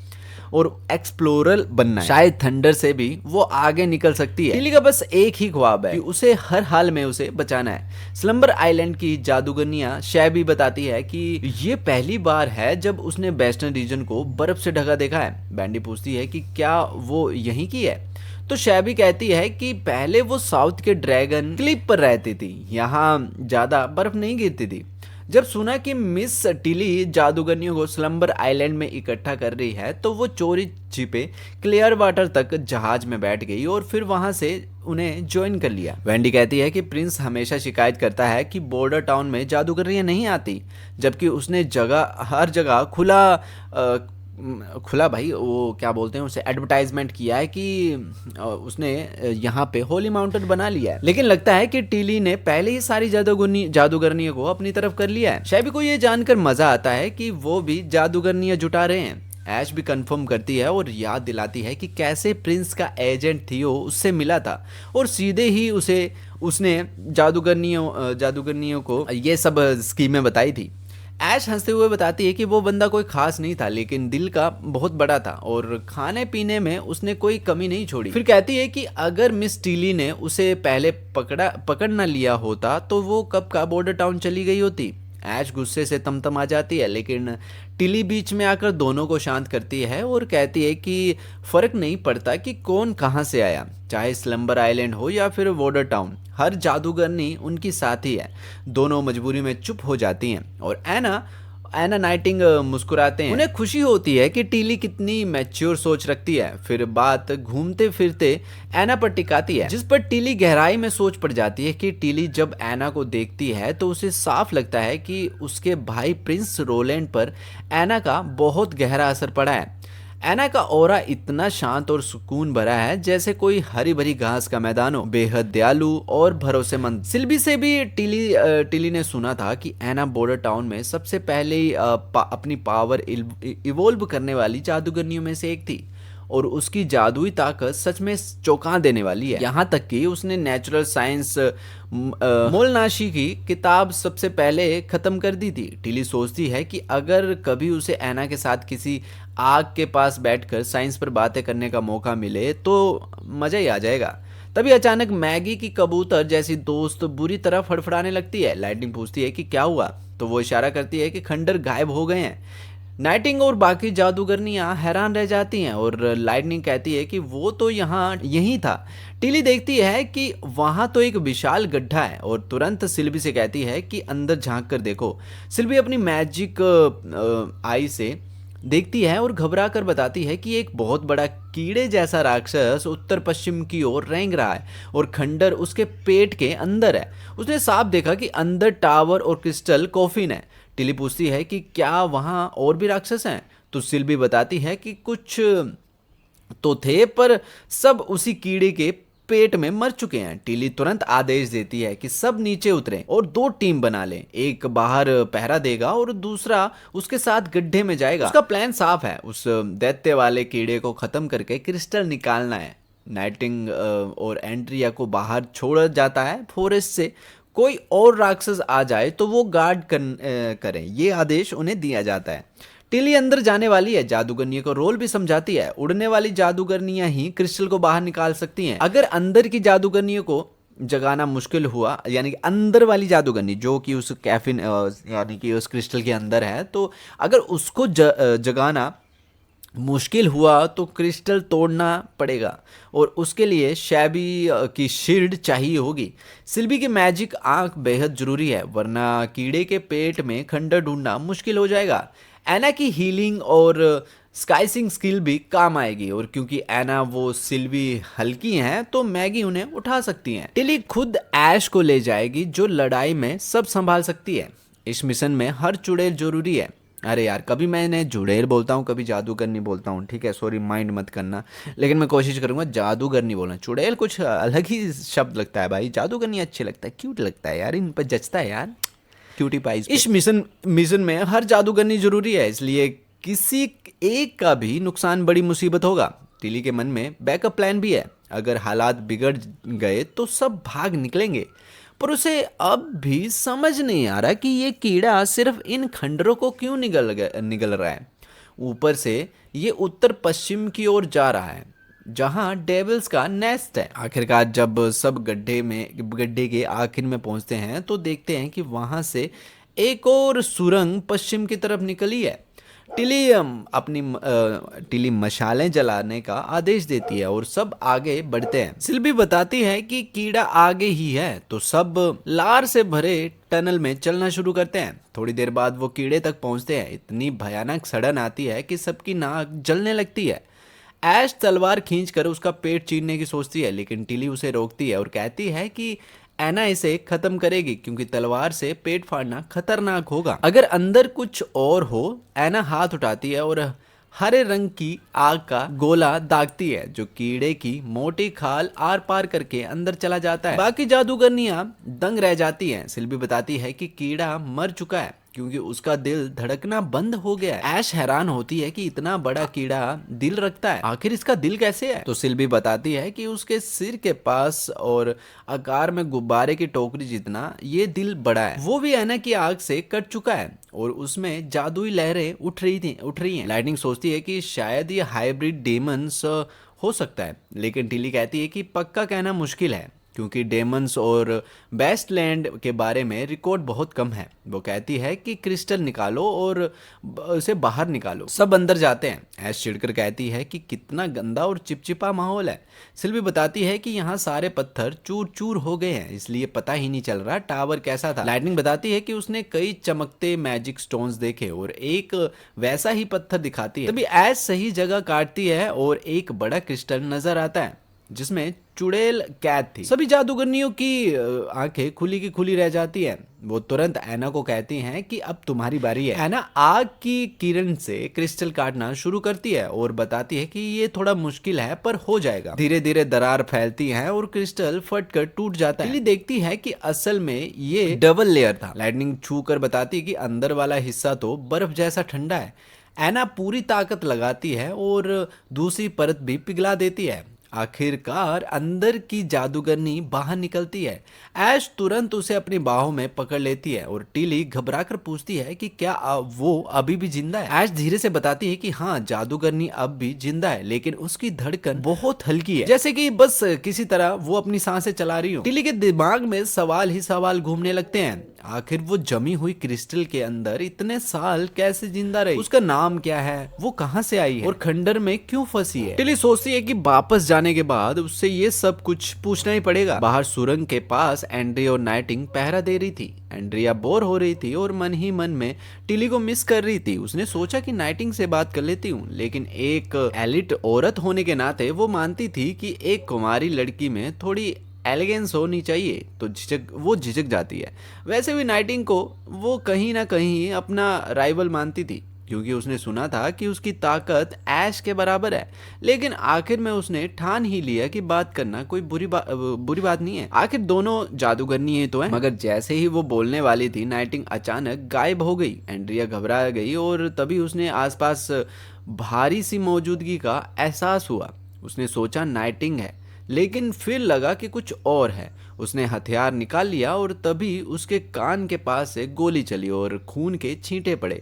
और एक्सप्लोरर बनना है। शायद थंडर से भी वो आगे निकल सकती है। टिली का बस एक ही ख्वाब है कि उसे हर हाल में उसे बचाना है। स्लम्बर आइलैंड की जादूगरनियां शैबी बताती है कि ये पहली बार है जब उसने वेस्टर्न रीजन को बर्फ से ढका देखा है। बैंडी पूछती है कि क्या वो यहीं की है, तो शैबी कहती है कि पहले वो साउथ के ड्रैगन क्लिप पर रहती थी, यहाँ ज्यादा बर्फ नहीं गिरती थी। जब सुना कि मिस टिली जादूगरनियों को स्लम्बर आइलैंड में इकट्ठा कर रही है तो वो चोरी छिपे क्लियर वाटर तक जहाज में बैठ गई और फिर वहां से उन्हें ज्वाइन कर लिया। वेंडी कहती है कि प्रिंस हमेशा शिकायत करता है कि बॉर्डर टाउन में जादूगरनियां नहीं आती, जबकि उसने हर जगह खुला भाई वो क्या बोलते हैं उसे एडवर्टाइजमेंट किया है कि उसने यहाँ पे होली माउंटेन बना लिया है। लेकिन लगता है कि टिली ने पहले ही सारी जादूगरनियों को अपनी तरफ कर लिया है। शैबी को ये जानकर मजा आता है कि वो भी जादूगरनियां जुटा रहे हैं। ऐश भी कंफर्म करती है और याद दिलाती है कि कैसे प्रिंस का एजेंट थियो उससे मिला था और सीधे ही उसने जादूगरनियों को ये सब स्कीमें बताई थी। ऐश हंसते हुए बताती है कि वो बंदा कोई खास नहीं था, लेकिन दिल का बहुत बड़ा था और खाने पीने में उसने कोई कमी नहीं छोड़ी। फिर कहती है कि अगर मिस टिली ने उसे पहले पकड़ ना लिया होता तो वो कब का बॉर्डर टाउन चली गई होती। ऐश गुस्से से तमतमा जाती है, लेकिन टिली बीच में आकर दोनों को शांत करती है और कहती है कि फर्क नहीं पड़ता कि कौन कहां से आया, चाहे स्लम्बर आइलैंड हो या फिर बॉर्डर टाउन, हर जादूगरनी उनकी साथी है। दोनों मजबूरी में चुप हो जाती हैं और एना नाइटिंग मुस्कुराते हैं। उन्हें खुशी होती है कि टिली कितनी मैच्योर सोच रखती है। फिर बात घूमते फिरते एना पर टिकाती है, जिस पर टिली गहराई में सोच पड़ जाती है कि टिली जब एना को देखती है तो उसे साफ लगता है कि उसके भाई प्रिंस रोलैंड पर एना का बहुत गहरा असर पड़ा है। एना का ऑरा इतना शांत और सुकून भरा है जैसे कोई हरी भरी घास का मैदान हो, बेहद दयालु और भरोसेमंद। सिल्बी से भी टिली ने सुना था कि एना बॉर्डर टाउन में सबसे पहले अपनी पावर इवोल्व करने वाली जादूगरनियों में से एक थी और उसकी जादुई ताकत सच में चौंका देने वाली है। यहाँ तक कि उसने नेचुरल साइंस मोलनाशी की किताब सबसे पहले खत्म कर दी थी। टिली सोचती है कि अगर कभी उसे एना के साथ किसी आग के पास बैठकर साइंस पर बातें करने का मौका मिले तो मजा ही आ जाएगा। तभी अचानक मैगी की कबूतर जैसी दोस्त बुरी तरह फड़फड़ाने लगती है। लाइटनिंग पूछती है कि क्या हुआ, तो वो इशारा करती है कि खंडर गायब हो गए हैं। नाइटिंग और बाकी जादूगरनियां हैरान रह जाती हैं और लाइटनिंग कहती है कि वो तो यहीं था। टिली देखती है कि वहां तो एक विशाल गड्ढा है और तुरंत सिल्बी से कहती है कि अंदर झांक कर देखो। सिल्बी अपनी मैजिक आई से देखती है और घबरा कर बताती है कि एक बहुत बड़ा कीड़े जैसा राक्षस उत्तर पश्चिम की ओर रेंग रहा है और खंडर उसके पेट के अंदर है। उसने साफ देखा कि अंदर टावर और क्रिस्टल कॉफिन है। टिली पूछती है कि क्या वहां और भी राक्षस हैं, तो सिल्वी बताती है कि कुछ तो थे पर सब उसी कीड़े के पेट में मर चुके हैं। टिली तुरंत आदेश देती है कि सब नीचे उतरें और दो टीम बना लें, एक बाहर पहरा देगा और दूसरा उसके साथ गड्ढे में जाएगा। उसका प्लान साफ है, उस दैत्य वाले कीड़े को खत्म करके क्रिस्टल निकालना है। नाइटिंग और एंड्रिया को बाहर छोड़ा जाता है फॉरेस्ट से। कोई और राक्षस आ जाए तो वो गार्ड करें, ये आदेश उन्हें दिया जाता है। टिली अंदर जाने वाली है, जादूगरनी को रोल भी समझाती है। उड़ने वाली जादूगरनियां ही क्रिस्टल को बाहर निकाल सकती हैं। अगर अंदर की जादूगरनियों को जगाना मुश्किल हुआ, यानी कि अंदर वाली जादूगरनी जो कि उस कैफिन यानी कि उस क्रिस्टल के अंदर है, तो अगर उसको जगाना मुश्किल हुआ तो क्रिस्टल तोड़ना पड़ेगा और उसके लिए शैबी की शील्ड चाहिए होगी। सिल्वी की मैजिक आंख बेहद जरूरी है, वरना कीड़े के पेट में खंडर ढूंढना मुश्किल हो जाएगा। एना की हीलिंग और स्काइसिंग स्किल भी काम आएगी, और क्योंकि एना वो सिल्वी हल्की हैं तो मैगी उन्हें उठा सकती हैं। टिली खुद ऐश को ले जाएगी जो लड़ाई में सब संभाल सकती है। इस मिशन में हर चुड़ैल जरूरी है। अरे यार, कभी मैंने जुड़ैल बोलता हूँ, कभी जादूगरनी बोलता हूँ, ठीक है, सॉरी माइंड मत करना, लेकिन मैं कोशिश करूंगा जादूगरनी बोलना। चुड़ैल कुछ अलग ही शब्द लगता है भाई, जादूगरनी अच्छे लगता है, क्यूट लगता है यार, इन पर जचता है यार, क्यूटी पाइज। इस मिशन में हर जादूगरनी जरूरी है, इसलिए किसी एक का भी नुकसान बड़ी मुसीबत होगा। टिली के मन में बैकअप प्लान भी है, अगर हालात बिगड़ गए तो सब भाग निकलेंगे। पर उसे अब भी समझ नहीं आ रहा कि ये कीड़ा सिर्फ इन खंडरों को क्यों निगल रहा है। ऊपर से ये उत्तर पश्चिम की ओर जा रहा है जहां डेविल्स का नेस्ट है। आखिरकार जब सब गड्ढे के आखिर में पहुंचते हैं तो देखते हैं कि वहां से एक और सुरंग पश्चिम की तरफ निकली है। टिली मशालें जलाने का आदेश देती है और सब आगे बढ़ते हैं। सिल्वी बताती है कि कीड़ा आगे ही है, तो सब लार से भरे टनल में चलना शुरू करते हैं। थोड़ी देर बाद वो कीड़े तक पहुंचते हैं। इतनी भयानक सड़न आती है कि सबकी नाक जलने लगती है। ऐश तलवार खींचकर उसका पेट चीरने की सोचती है, लेकिन टिली उसे रोकती है और कहती है कि एना इसे खत्म करेगी, क्योंकि तलवार से पेट फाड़ना खतरनाक होगा। अगर अंदर कुछ और हो। एना हाथ उठाती है और हरे रंग की आग का गोला दागती है, जो कीड़े की मोटी खाल आर पार करके अंदर चला जाता है। बाकी जादूगरनियां दंग रह जाती हैं। सिल्वी बताती है कि कीड़ा मर चुका है क्योंकि उसका दिल धड़कना बंद हो गया है। ऐश हैरान होती है कि इतना बड़ा कीड़ा दिल रखता है, आखिर इसका दिल कैसे है। तो सिल्वी बताती है कि उसके सिर के पास और आकार में गुब्बारे की टोकरी जितना ये दिल बड़ा है। वो भी एना की आग से कट चुका है और उसमें जादुई लहरें उठ रही हैं। लाइटनिंग सोचती है कि शायद ये हाइब्रिड डेमंस हो सकता है, लेकिन टिली कहती है कि पक्का कहना मुश्किल है क्योंकि डेमंस और वेस्टलैंड के बारे में रिकॉर्ड बहुत कम है। वो कहती है कि क्रिस्टल निकालो और उसे बाहर निकालो। सब अंदर जाते हैं। ऐश चिढ़कर कहती है कि कितना गंदा और चिपचिपा माहौल है। सिल्वी बताती है कि यहाँ सारे पत्थर चूर चूर हो गए हैं, इसलिए पता ही नहीं चल रहा टावर कैसा था। लाइटनिंग बताती है कि उसने कई चमकते मैजिक स्टोन्स देखे और एक वैसा ही पत्थर दिखाती है। तभी ऐश सही जगह काटती है और एक बड़ा क्रिस्टल नजर आता है जिसमें चुड़ैल कैद थी। सभी जादूगरनियों की आंखें खुली की खुली रह जाती हैं। वो तुरंत एना को कहती हैं कि अब तुम्हारी बारी है। एना आग की किरण से क्रिस्टल काटना शुरू करती है और बताती है कि ये थोड़ा मुश्किल है पर हो जाएगा। धीरे धीरे दरार फैलती है और क्रिस्टल फटकर टूट जाता है। देखती है कि असल में ये डबल लेयर था। लाइटनिंग छू कर बताती है कि अंदर वाला हिस्सा तो बर्फ जैसा ठंडा है। एना पूरी ताकत लगाती है और दूसरी परत भी पिघला देती है। आखिरकार अंदर की जादूगरनी बाहर निकलती है। ऐश तुरंत उसे अपनी बाहों में पकड़ लेती है और टिली घबराकर पूछती है कि क्या वो अभी भी जिंदा है। ऐश धीरे से बताती है कि हाँ, जादूगरनी अब भी जिंदा है, लेकिन उसकी धड़कन बहुत हल्की है, जैसे कि बस किसी तरह वो अपनी सांसें चला रही हो। टिली के दिमाग में सवाल ही सवाल घूमने लगते हैं। आखिर वो जमी हुई क्रिस्टल के अंदर इतने साल कैसे जिंदा रही, उसका नाम क्या है, वो कहाँ से आई है और खंडर में क्यों फंसी है। टिली सोचती है कि वापस जाने के बाद उससे ये सब कुछ पूछना ही पड़ेगा। बाहर सुरंग के पास एंड्रिया और नाइटिंग पहरा दे रही थी। एंड्रिया बोर हो रही थी और मन ही मन में टिली को मिस कर रही थी। उसने सोचा कि नाइटिंग से बात कर लेती हूँ, लेकिन एक एलिट औरत होने के नाते वो मानती थी कि एक कुमारी लड़की में थोड़ी एलिगेंस होनी चाहिए, तो झिझक जाती है। वैसे भी नाइटिंग को वो कहीं ना कहीं अपना राइवल मानती थी, क्योंकि उसने सुना था कि उसकी ताकत ऐश के बराबर है। लेकिन आखिर में उसने ठान ही लिया कि बात करना कोई बुरी बात नहीं है। आखिर दोनों जादूगरनी ही तो है। मगर जैसे ही वो बोलने वाली थी, नाइटिंग अचानक गायब हो गई। एंड्रिया घबरा गई और तभी उसने आसपास भारी सी मौजूदगी का एहसास हुआ। उसने सोचा नाइटिंग है, लेकिन फिर लगा कि कुछ और है। उसने हथियार निकाल लिया और तभी उसके कान के पास से गोली चली और खून के छींटे पड़े।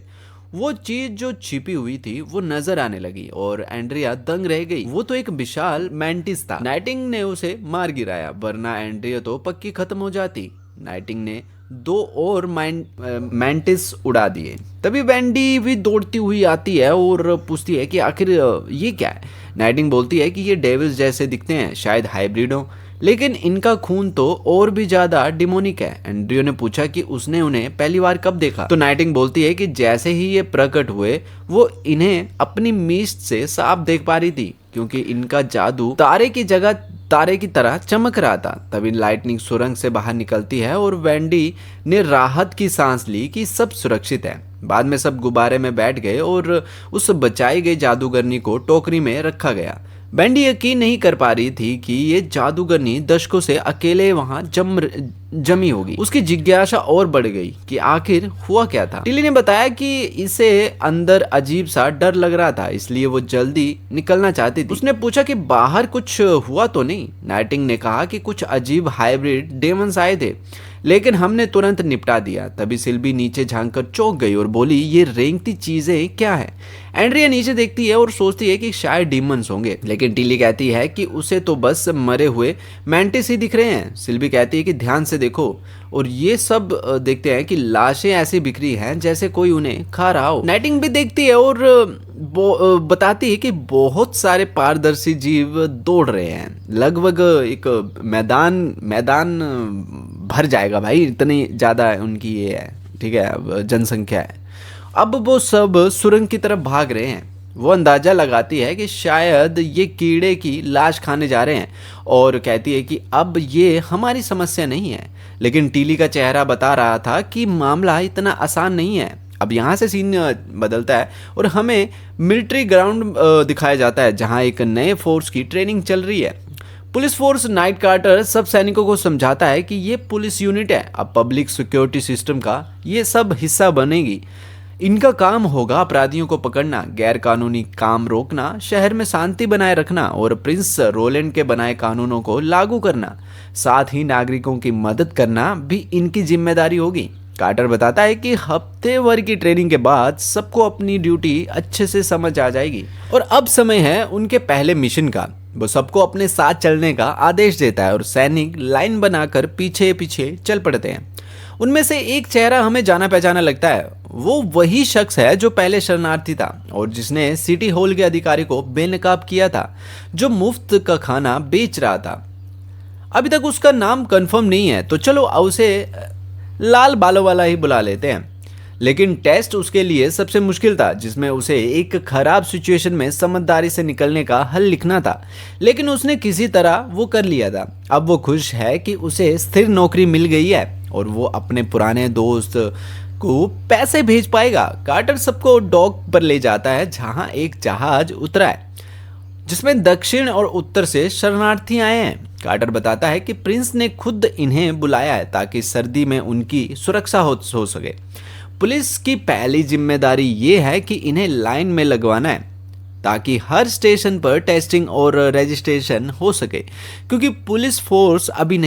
वो चीज जो छिपी हुई थी वो नजर आने लगी और एंड्रिया दंग रह गई। वो तो एक विशाल मैंटिस था। नाइटिंग ने उसे मार गिराया, वरना एंड्रिया तो पक्की खत्म हो जाती। नाइटिंग ने 2 और मैंटिस उड़ा दिए। तभी वेंडी भी दौड़ती हुई आती है और पूछती है कि आखिर ये क्या है। नाइटिंग बोलती है कि ये डेविल्स जैसे दिखते हैं, शायद हाइब्रिड हो, लेकिन इनका खून तो और भी ज्यादा डिमोनिक है। एंड्रियो ने पूछा कि उसने उन्हें पहली बार कब देखा, तो नाइटिंग बोलती है कि जैसे ही ये प्रकट हुए वो इन्हें अपनी मिस्ट से साफ देख पा रही थी, क्योंकि इनका जादू तारे की जगह तारे की तरह चमक रहा था। तभी लाइटनिंग सुरंग से बाहर निकलती है और वेंडी ने राहत की सांस ली कि सब सुरक्षित है। बाद में सब गुब्बारे में बैठ गए और उस बचाई गई जादूगरनी को टोकरी में रखा गया। वेंडी यकीन नहीं कर पा रही थी कि ये जादूगरनी दशकों से अकेले वहां जमी होगी। उसकी जिज्ञासा और बढ़ गई कि आखिर हुआ क्या था। टिली ने बताया कि इसे अंदर अजीब सा डर लग रहा था, इसलिए वो जल्दी निकलना चाहती थी। उसने पूछा कि बाहर कुछ हुआ तो नहीं। नाइटिंग ने कहा कि कुछ अजीब हाइब्रिड डेमंस आए थे, लेकिन हमने तुरंत निपटा दिया। तभी सिल्वी नीचे झांककर चौंक गई और बोली, ये रेंगती चीजें क्या है। एंड्रिया नीचे देखती है और सोचती है कि शायद डीमंस होंगे, लेकिन टिली कहती है कि उसे तो बस मरे हुए मैंटिस ही दिख रहे हैं। सिल्वी कहती है कि ध्यान से देखो, और ये सब देखते हैं कि लाशें ऐसी बिखरी हैं जैसे कोई उन्हें खा रहा हो। नाइटिंग भी देखती है और बताती है कि बहुत सारे पारदर्शी जीव दौड़ रहे हैं। लगभग एक मैदान भर जाएगा भाई, इतनी ज्यादा उनकी ये है, ठीक है, जनसंख्या है। अब वो सब सुरंग की तरफ भाग रहे हैं। वो अंदाजा लगाती है कि शायद ये कीड़े की लाश खाने जा रहे हैं और कहती है कि अब ये हमारी समस्या नहीं है। लेकिन टीली का चेहरा बता रहा था कि मामला इतना आसान नहीं है। अब यहाँ से सीन बदलता है और हमें मिलिट्री ग्राउंड दिखाया जाता है, जहाँ एक नए फोर्स की ट्रेनिंग चल रही है। पुलिस फोर्स नाइट कार्टर सब सैनिकों को समझाता है कि ये पुलिस यूनिट है, अब पब्लिक सिक्योरिटी सिस्टम का ये सब हिस्सा बनेगी। इनका काम होगा अपराधियों को पकड़ना, गैर कानूनी काम रोकना, शहर में शांति बनाए रखना और प्रिंस रोलैंड के बनाए कानूनों को लागू करना। साथ ही नागरिकों की मदद करना भी इनकी जिम्मेदारी होगी। कार्टर बताता है कि हफ्ते भर की ट्रेनिंग के बाद सबको अपनी ड्यूटी अच्छे से समझ आ जाएगी और अब समय है उनके पहले मिशन का। वो सबको अपने साथ चलने का आदेश देता है और सैनिक लाइन बनाकर पीछे पीछे चल पड़ते हैं। उनमें से एक चेहरा हमें जाना पहचाना लगता है। वो वही शख्स है जो पहले शरणार्थी था और जिसने सिटी हॉल के अधिकारी को बेनकाब किया था, जो मुफ्त का खाना बेच रहा था। अभी तक उसका नाम कंफर्म नहीं है, तो चलो उसे लाल बालों वाला ही बुला लेते हैं। लेकिन टेस्ट उसके लिए सबसे मुश्किल था, जिसमें उसे एक खराब सिचुएशन में समझदारी से निकलने का हल लिखना था, लेकिन उसने किसी तरह वो कर लिया था। अब वो खुश है कि उसे स्थिर नौकरी मिल गई है और वो अपने पुराने दोस्त को पैसे भेज पाएगा। कार्टर सबको डॉक पर ले जाता है, जहां एक जहाज उतरा है जिसमें दक्षिण और उत्तर से शरणार्थी आए हैं। कार्टर बताता है कि प्रिंस ने खुद इन्हें बुलाया है ताकि सर्दी में उनकी सुरक्षा हो सके। पुलिस की पहली जिम्मेदारी ये है कि इन्हें लाइन में लगवाना है ताकि हर स्टेशन पर टेस्टिंग और रजिस्ट्रेशन हो सके, क्योंकि पुलिस फोर्स अभी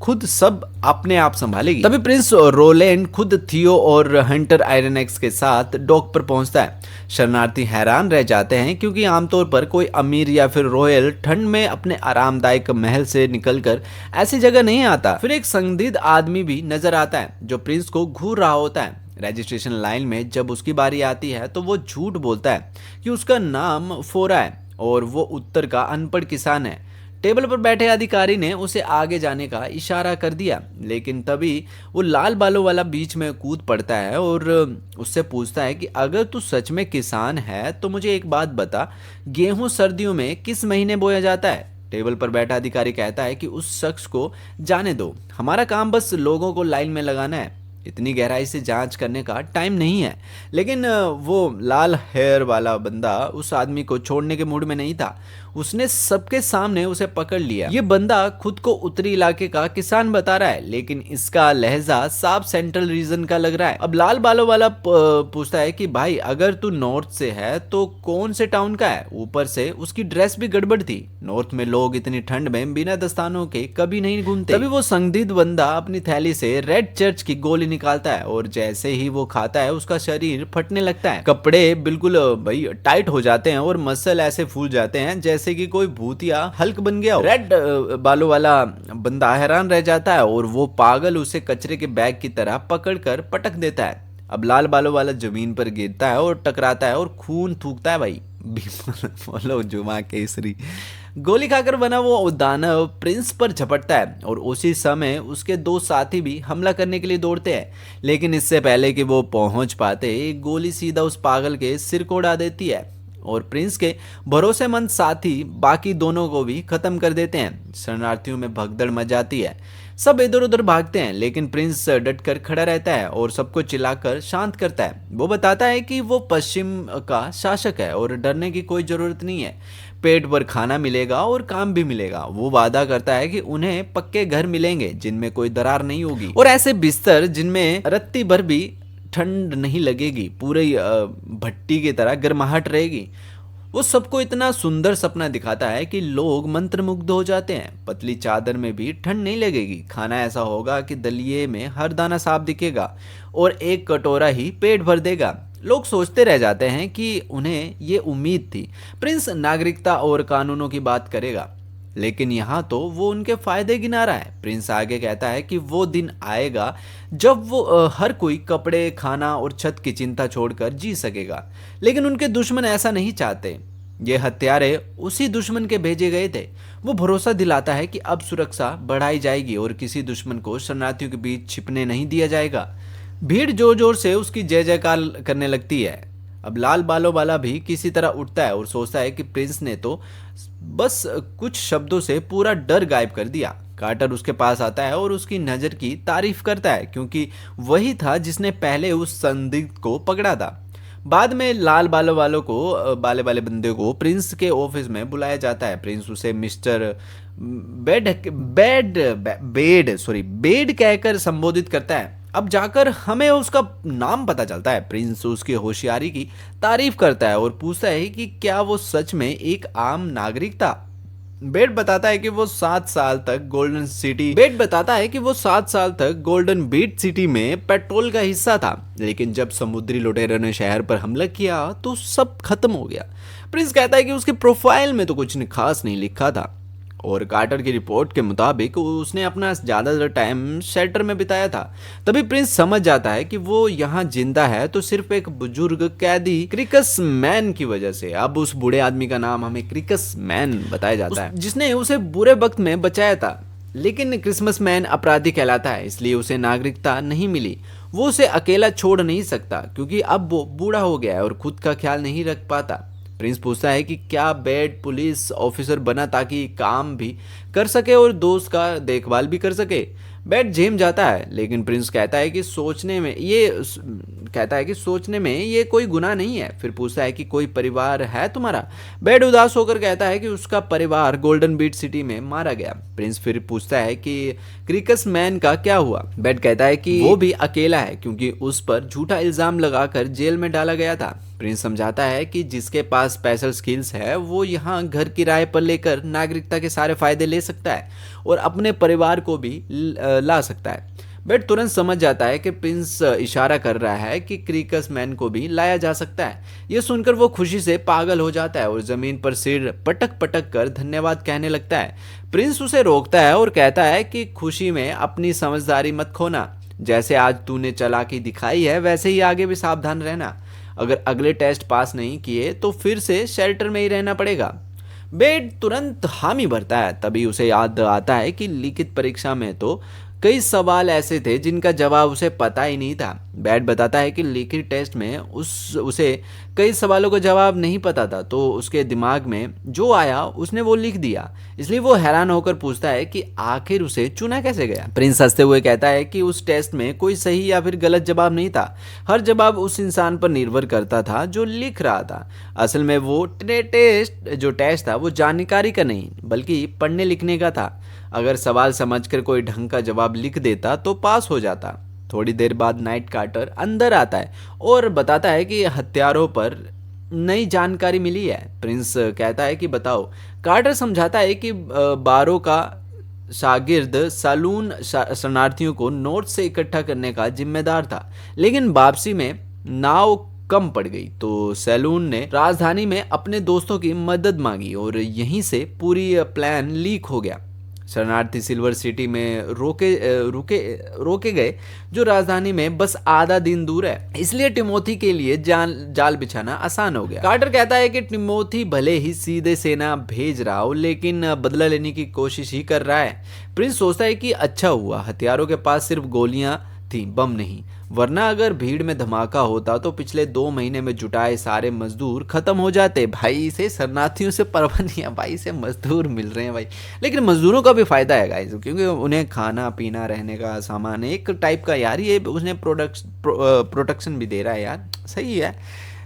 खुद सब अपने आप संभालेगी। तभी प्रिंस रोलैंड खुद थियो और हंटर आयरनएक्स के साथ डॉक पर पहुंचता है। शरणार्थी हैरान रह जाते हैं क्योंकि आमतौर पर कोई अमीर या फिर रॉयल ठंड में अपने आरामदायक महल से निकलकर ऐसी जगह नहीं आता। फिर एक संदिग्ध आदमी भी नजर आता है जो प्रिंस को घूर रहा होता है। रजिस्ट्रेशन लाइन में जब उसकी बारी आती है तो वो झूठ बोलता है कि उसका नाम फोरा है और वो उत्तर का अनपढ़ किसान है। टेबल पर बैठे अधिकारी ने उसे आगे जाने का इशारा कर दिया, लेकिन तभी वो लाल बालों वाला बीच में कूद पड़ता है और उससे पूछता है कि अगर तू सच में किसान है तो मुझे एक बात बता, गेहूं सर्दियों में किस महीने बोया जाता है? टेबल पर बैठा अधिकारी कहता है कि उस शख्स को जाने दो, हमारा काम बस लोगों को लाइन में लगाना है, इतनी गहराई से जांच करने का टाइम नहीं है। लेकिन वो लाल हेयर वाला बंदा उस आदमी को छोड़ने के मूड में नहीं था। उसने सबके सामने उसे पकड़ लिया। ये बंदा खुद को उत्तरी इलाके का किसान बता रहा है, लेकिन इसका लहजा साफ सेंट्रल रीजन का लग रहा है। अब लाल बालों वाला पूछता है कि भाई अगर तू नॉर्थ से है तो कौन से टाउन का है? ऊपर से उसकी ड्रेस भी गड़बड़ थी। नॉर्थ में लोग इतनी ठंड में बिना दस्तानों के कभी नहीं घूमते। तभी वो संदिग्ध बंदा अपनी थैली से रेड चर्च की गोली निकालता है और जैसे ही वो खाता है उसका शरीर फटने लगता है। कपड़े बिल्कुल भाई टाइट हो जाते हैं और मसल ऐसे फूल जाते हैं जैसे कि कोई भूतिया हल्क बन गया हो। रेड बालों वाला बंदा हैरान रह जाता है और वो पागल उसे कचरे के बैग की तरह पकड़कर पटक देता है। अब लाल बालों वाला जमीन पर गिरता है और टकराता है और खून थूकता है। भाई बोलो जुमा केसरी। गोली खाकर बना वो दानव प्रिंस पर झपटता है और उसी समय उसके दो साथी भी हमला करने के लिए दौड़ते हैं, लेकिन इससे पहले कि वो पहुंच पाते एक गोली सीधा उस पागल के सिर को उड़ा देती है और प्रिंस के भरोसेमंद साथी बाकी दोनों को भी खत्म कर देते हैं। शरणार्थियों में भगदड़ मच जाती है, सब इधर उधर भागते हैं, लेकिन प्रिंस डटकर खड़ा रहता है और सबको चिल्लाकर शांत करता है। वो बताता है कि वो पश्चिम का शासक है और डरने की कोई जरूरत नहीं है, पेट भर खाना मिलेगा और काम भी मिलेगा। वो वादा करता है कि उन्हें पक्के घर मिलेंगे जिनमें कोई दरार नहीं होगी और ऐसे बिस्तर जिनमें रत्ती भर भी ठंड नहीं लगेगी, पूरे भट्टी की तरह गर्माहट रहेगी। वो सबको इतना सुंदर सपना दिखाता है कि लोग मंत्रमुग्ध हो जाते हैं। पतली चादर में भी ठंड नहीं लगेगी, खाना ऐसा होगा कि दलिये में हर दाना साफ दिखेगा और एक कटोरा ही पेट भर देगा। लोग सोचते रह जाते हैं कि उन्हें ये उम्मीद थी प्रिंस नागरिकता और कानूनों की बात करेगा, लेकिन यहाँ तो वो उनके फायदे गिना रहा है। प्रिंस आगे कहता है कि वो दिन आएगा जब वो हर कोई कपड़े, खाना और छत की चिंता छोड़कर जी सकेगा, लेकिन उनके दुश्मन ऐसा नहीं चाहते। ये हत्यारे उसी दुश्मन के भेजे गए थे। वो भरोसा दिलाता है कि अब सुरक्षा बढ़ाई जाएगी और किसी दुश्मन को शरणार्थियों के बीच छिपने नहीं दिया जाएगा। भीड़ जोर जोर से उसकी जय जयकार करने लगती है। अब लाल बालों वाला भी किसी तरह उठता है और सोचता है कि प्रिंस ने तो बस कुछ शब्दों से पूरा डर गायब कर दिया। कार्टर उसके पास आता है और उसकी नज़र की तारीफ करता है क्योंकि वही था जिसने पहले उस संदिग्ध को पकड़ा था। बाद में लाल बालों वालों को बाले वाले बंदे को प्रिंस के ऑफिस में बुलाया जाता है। प्रिंस उसे मिस्टर बेड कहकर संबोधित करता है। अब जाकर हमें उसका नाम पता चलता है। प्रिंस उसकी होशियारी की तारीफ करता है और पूछता है कि क्या वो सच में एक आम नागरिक था। बेड बताता है कि वो 7 साल तक गोल्डन बीट सिटी में पेट्रोल का हिस्सा था, लेकिन जब समुद्री लुटेरों ने शहर पर हमला किया तो सब खत्म हो गया। प्रिंस कहता है कि उसके प्रोफाइल में तो कुछ खास नहीं लिखा था और कार्टर की रिपोर्ट के मुताबिक उसने अपना ज़्यादातर टाइम शेल्टर में बिताया था। तभी प्रिंस समझ जाता है कि वो यहाँ जिंदा है तो सिर्फ एक बुजुर्ग कैदी क्रिकस मैन की वजह से। अब उस बूढ़े आदमी का नाम हमें क्रिकस मैन बताया जाता है, जिसने उसे बुरे वक्त में बचाया था। लेकिन क्रिसमस मैन अपराधी कहलाता है, इसलिए उसे नागरिकता नहीं मिली। वो उसे अकेला छोड़ नहीं सकता क्योंकि अब वो बूढ़ा हो गया है और खुद का ख्याल नहीं रख पाता। प्रिंस पूछता है कि क्या बेड पुलिस ऑफिसर बना ताकि काम भी कर सके और दोस्त का देखभाल भी कर सके। बेड झेम जाता है, लेकिन प्रिंस कहता है कि सोचने में ये कोई गुनाह नहीं है। फिर पूछता है कि कोई परिवार है तुम्हारा। बेड उदास होकर कहता है कि उसका परिवार गोल्डन बीट सिटी में मारा गया। प्रिंस फिर पूछता है कि क्रिकस मैन का क्या हुआ। बेड कहता है कि वो भी अकेला है क्योंकि उस पर झूठा इल्जाम लगाकर जेल में डाला गया था। प्रिंस समझाता है कि जिसके पास स्पेशल स्किल्स है वो यहाँ घर किराए पर लेकर नागरिकता के सारे फायदे ले सकता है और अपने परिवार को भी ला सकता है। बेट तुरंत समझ जाता है कि प्रिंस इशारा कर रहा है कि क्रिकस मैन को भी लाया जा सकता है। यह सुनकर वो खुशी से पागल हो जाता है और जमीन पर सिर पटक पटक कर धन्यवाद कहने लगता है। प्रिंस उसे रोकता है और कहता है कि खुशी में अपनी समझदारी मत खोना। जैसे आज तूने चालाकी दिखाई है वैसे ही आगे भी सावधान रहना। अगर अगले टेस्ट पास नहीं किए तो फिर से शेल्टर में ही रहना पड़ेगा। बेट तुरंत हामी भरता है। तभी उसे याद आता है कि लिखित परीक्षा में तो कई सवाल ऐसे थे जिनका जवाब उसे पता ही नहीं था। बेट बताता है कि लिखित टेस्ट में उसे कई सवालों का जवाब नहीं पता था, तो उसके दिमाग में जो आया उसने वो लिख दिया। इसलिए वो हैरान होकर पूछता है कि आखिर उसे चुना कैसे गया। प्रिंस हंसते हुए कहता है कि उस टेस्ट में कोई सही या फिर गलत जवाब नहीं था। हर जवाब उस इंसान पर निर्भर करता था जो लिख रहा था। असल में वो टेस्ट था वो जानकारी का नहीं बल्कि पढ़ने लिखने का था। अगर सवाल समझकर कोई ढंग का जवाब लिख देता तो पास हो जाता। थोड़ी देर बाद नाइट कार्टर अंदर आता है और बताता है कि हत्यारों पर नई जानकारी मिली है। प्रिंस कहता है कि बताओ। कार्टर समझाता है कि बारो का शागिर्द सैलून शरणार्थियों को नोट से इकट्ठा करने का जिम्मेदार था, लेकिन वापसी में नाव कम पड़ गई तो सैलून ने राजधानी में अपने दोस्तों की मदद मांगी और यहीं से पूरी प्लान लीक हो गया। शरणार्थी सिल्वर सिटी में रोके गए जो राजधानी में बस आधा दिन दूर है, इसलिए टिमोथी के लिए जाल बिछाना आसान हो गया। कार्टर कहता है कि टिमोथी भले ही सीधे सेना भेज रहा हो लेकिन बदला लेने की कोशिश ही कर रहा है। प्रिंस सोचता है कि अच्छा हुआ हथियारों के पास सिर्फ गोलियां थी, बम नहीं, वरना अगर भीड़ में धमाका होता तो पिछले 2 महीने में जुटाए सारे मजदूर खत्म हो जाते। भाई से शरणार्थियों से परवाह नहीं है, भाई से मजदूर मिल रहे हैं भाई। लेकिन मजदूरों का भी फायदा है गाइस, क्योंकि उन्हें खाना पीना रहने का सामान एक टाइप का यार, ये उसने प्रोटेक्शन भी दे रहा है यार, सही है।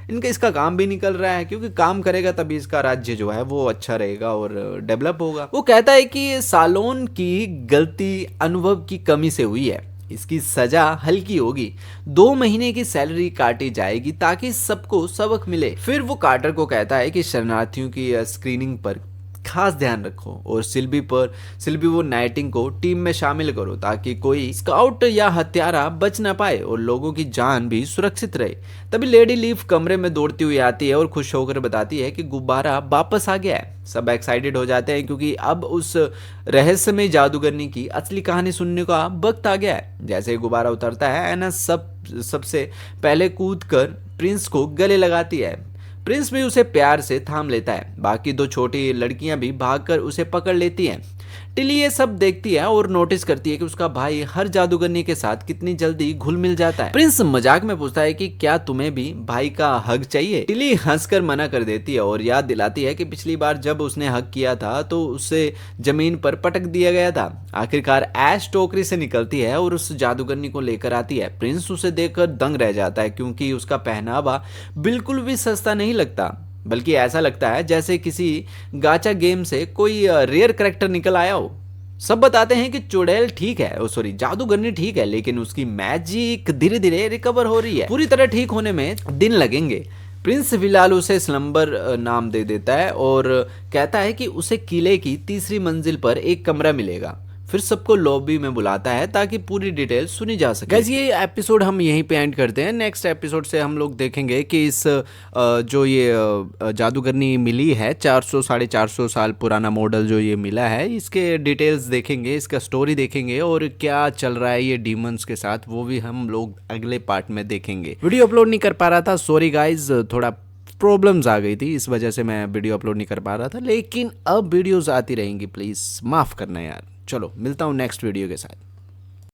इनका इसका काम भी निकल रहा है क्योंकि काम करेगा तभी इसका राज्य जो है वो अच्छा रहेगा और डेवलप होगा। वो कहता है कि सालोन की गलती अनुभव की कमी से हुई है, इसकी सजा हल्की होगी, 2 महीने की सैलरी काटी जाएगी ताकि सबको सबक मिले। फिर वो कार्टर को कहता है कि शरणार्थियों की स्क्रीनिंग पर खास ध्यान रखो और सिल्वी वो नाइटिंग को टीम में शामिल करो ताकि कोई स्काउट या हत्यारा बच ना पाए और लोगों की जान भी सुरक्षित रहे। तभी लेडी लीफ कमरे में दौड़ती हुई आती है और खुश होकर बताती है कि गुब्बारा वापस आ गया है। सब एक्साइटेड हो जाते हैं क्योंकि अब उस रहस्यमय जादूगरनी की असली कहानी सुनने का वक्त आ गया है। जैसे ही गुब्बारा उतरता है एना सबसे पहले कूद कर प्रिंस को गले लगाती है। प्रिंस भी उसे प्यार से थाम लेता है। बाकी 2 छोटी लड़कियां भी भागकर उसे पकड़ लेती हैं। टिली ये सब देखती है और नोटिस करती है कि उसका भाई हर जादूगरनी के साथ कितनी जल्दी घुल मिल जाता है। प्रिंस मजाक में पूछता है कि क्या तुम्हें भी भाई का हग चाहिए। टिली हंसकर मना कर देती है और याद दिलाती है कि पिछली बार जब उसने हग किया था तो उसे जमीन पर पटक दिया गया था। आखिरकार ऐश टोकरी से निकलती है और उस जादूगरनी को लेकर आती है। प्रिंस उसे देखकर दंग रह जाता है क्योंकि उसका पहनावा बिल्कुल भी सस्ता नहीं लगता, बल्कि ऐसा लगता है जैसे किसी गाचा गेम से कोई रेयर कैरेक्टर निकल आया हो। सब बताते हैं कि चुड़ैल ठीक है, जादूगरनी ठीक है, लेकिन उसकी मैजिक धीरे धीरे रिकवर हो रही है। पूरी तरह ठीक होने में दिन लगेंगे। प्रिंस फिलहाल उसे स्लम्बर नाम दे देता है और कहता है कि उसे किले की 3री मंजिल पर एक कमरा मिलेगा। फिर सबको लॉबी में बुलाता है ताकि पूरी डिटेल सुनी जा सके। गाइस ये एपिसोड हम यहीं पे एंड करते हैं। नेक्स्ट एपिसोड से हम लोग देखेंगे कि इस जो ये जादूगरनी मिली है 400-450 साल पुराना मॉडल जो ये मिला है, इसके डिटेल्स देखेंगे, इसका स्टोरी देखेंगे और क्या चल रहा है ये डीमंस के साथ, वो भी हम लोग अगले पार्ट में देखेंगे। वीडियो अपलोड नहीं कर पा रहा था, सॉरी गाइज, थोड़ा प्रॉब्लम्स आ गई थी, इस वजह से मैं वीडियो अपलोड नहीं कर पा रहा था, लेकिन अब वीडियोस आती रहेंगी, प्लीज़ माफ़ करना यार। चलो मिलता हूँ नेक्स्ट वीडियो के साथ।